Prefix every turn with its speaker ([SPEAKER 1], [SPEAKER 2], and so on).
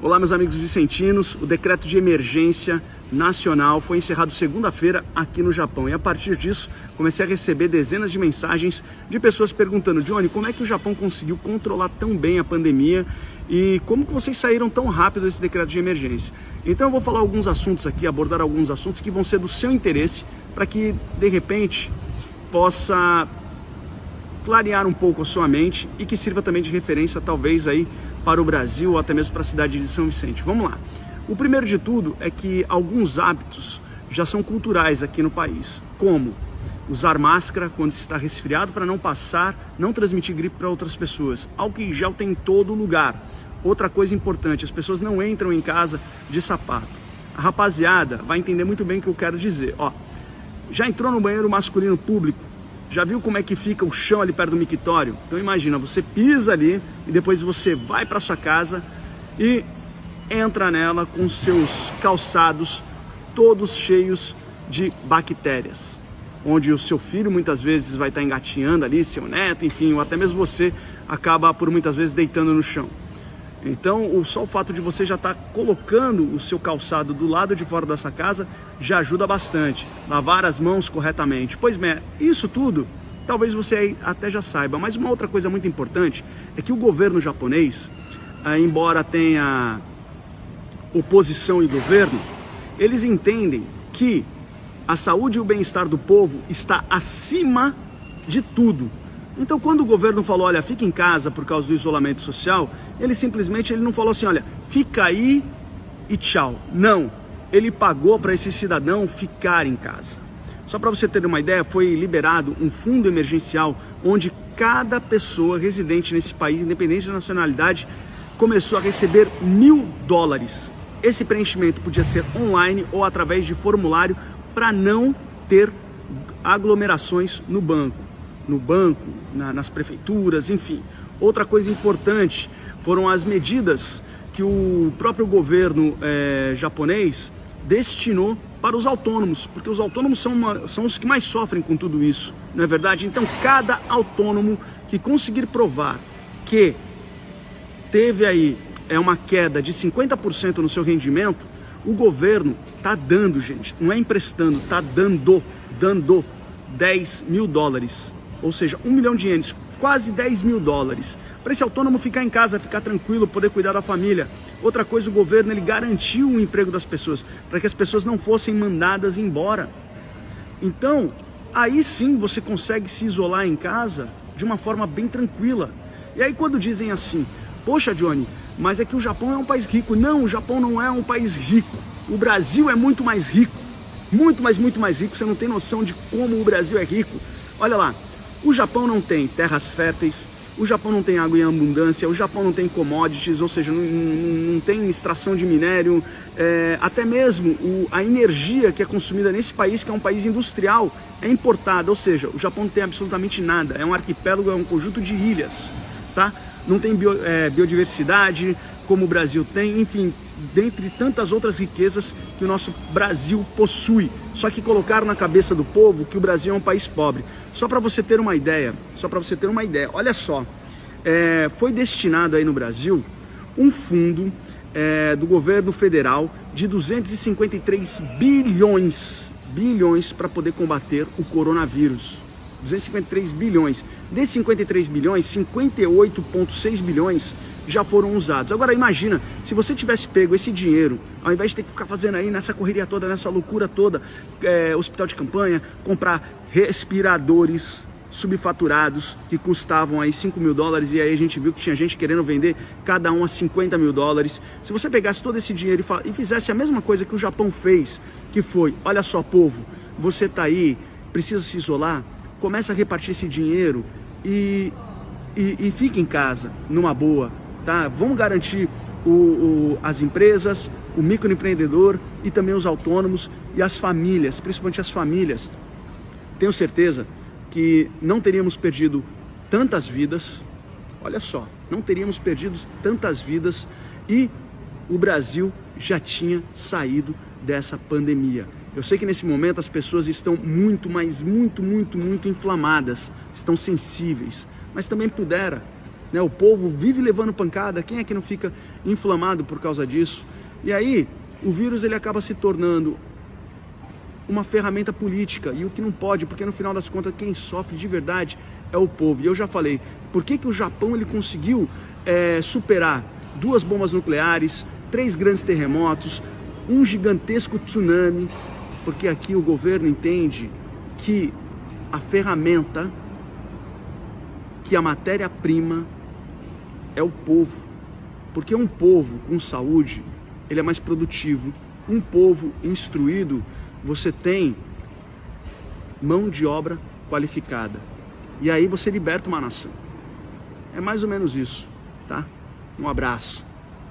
[SPEAKER 1] Olá, meus amigos vicentinos. O decreto de emergência nacional foi encerrado segunda-feira aqui no Japão. E a partir disso, comecei a receber dezenas de mensagens de pessoas perguntando: Johnny, como é que o Japão conseguiu controlar tão bem a pandemia e como que vocês saíram tão rápido desse decreto de emergência? Então eu vou falar alguns assuntos aqui, abordar alguns assuntos que vão ser do seu interesse para que, de repente, possa clarear um pouco a sua mente e que sirva também de referência, talvez, aí para o Brasil ou até mesmo para a cidade de São Vicente. Vamos lá. O primeiro de tudo é que alguns hábitos já são culturais aqui no país, como usar máscara quando se está resfriado para não não transmitir gripe para outras pessoas. Álcool em gel tem em todo lugar. Outra coisa importante, as pessoas não entram em casa de sapato. A rapaziada vai entender muito bem o que eu quero dizer. Ó, já entrou no banheiro masculino público? Já viu como é que fica o chão ali perto do mictório? Então imagina, você pisa ali e depois você vai para sua casa e entra nela com seus calçados todos cheios de bactérias, onde o seu filho muitas vezes vai estar engatinhando ali, seu neto, enfim, ou até mesmo você acaba por muitas vezes deitando no chão. Então, só o fato de você já estar colocando o seu calçado do lado de fora dessa casa já ajuda bastante. Lavar as mãos corretamente. Pois bem, isso tudo, talvez você até já saiba. Mas uma outra coisa muito importante é que o governo japonês, embora tenha oposição e governo, eles entendem que a saúde e o bem-estar do povo está acima de tudo. Então, quando o governo falou, olha, fica em casa por causa do isolamento social, ele simplesmente não falou assim, olha, fica aí e tchau. Não, ele pagou para esse cidadão ficar em casa. Só para você ter uma ideia, foi liberado um fundo emergencial onde cada pessoa residente nesse país, independente da nacionalidade, começou a receber $1.000. Esse preenchimento podia ser online ou através de formulário para não ter aglomerações no banco, nas prefeituras, enfim. Outra coisa importante foram as medidas que o próprio governo japonês destinou para os autônomos, porque os autônomos são os que mais sofrem com tudo isso, não é verdade? Então, cada autônomo que conseguir provar que teve aí uma queda de 50% no seu rendimento, o governo está dando, gente, não é emprestando, está dando $10.000. Ou seja, 1 milhão de ienes, quase $10.000, para esse autônomo ficar em casa, ficar tranquilo, poder cuidar da família. Outra coisa, o governo ele garantiu o emprego das pessoas, para que as pessoas não fossem mandadas embora. Então, aí sim você consegue se isolar em casa de uma forma bem tranquila. E aí quando dizem assim, poxa Johnny, mas é que o Japão é um país rico. Não, o Japão não é um país rico. O Brasil é muito mais rico. Muito mais rico. Você não tem noção de como o Brasil é rico. Olha lá. O Japão não tem terras férteis, o Japão não tem água em abundância, o Japão não tem commodities, ou seja, não tem extração de minério, até mesmo a energia que é consumida nesse país, que é um país industrial, é importada, ou seja, o Japão não tem absolutamente nada, é um arquipélago, é um conjunto de ilhas, tá? Não tem biodiversidade como o Brasil tem, enfim, dentre tantas outras riquezas que o nosso Brasil possui. Só que colocaram na cabeça do povo que o Brasil é um país pobre. Só para você ter uma ideia, olha só, foi destinado aí no Brasil um fundo do governo federal de 253 bilhões para poder combater o coronavírus. 253 bilhões. Desses 53 bilhões, 58,6 bilhões já foram usados. Agora imagina, se você tivesse pego esse dinheiro, ao invés de ter que ficar fazendo aí nessa correria toda, nessa loucura toda, hospital de campanha, comprar respiradores subfaturados que custavam aí $5.000 e aí a gente viu que tinha gente querendo vender cada um a $50.000. Se você pegasse todo esse dinheiro e fizesse a mesma coisa que o Japão fez, que foi, olha só povo, você tá aí, precisa se isolar, começa a repartir esse dinheiro e fica em casa, numa boa, tá? Vamos garantir as empresas, o microempreendedor e também os autônomos e as famílias, principalmente as famílias. Tenho certeza que não teríamos perdido tantas vidas, olha só, não teríamos perdido tantas vidas e o Brasil já tinha dessa pandemia. Eu sei que nesse momento as pessoas estão muito inflamadas, estão sensíveis, mas também né? O povo vive levando pancada, quem é que não fica inflamado por causa disso? E aí, o vírus ele acaba se tornando uma ferramenta política, e o que não pode, porque no final das contas quem sofre de verdade é o povo. E eu já falei, por que o Japão ele conseguiu superar 2 bombas nucleares, 3 grandes terremotos, um gigantesco tsunami? Porque aqui o governo entende que a ferramenta, que a matéria-prima é o povo. Porque um povo com saúde, ele é mais produtivo. Um povo instruído, você tem mão de obra qualificada. E aí você liberta uma nação. É mais ou menos isso, tá? Um abraço.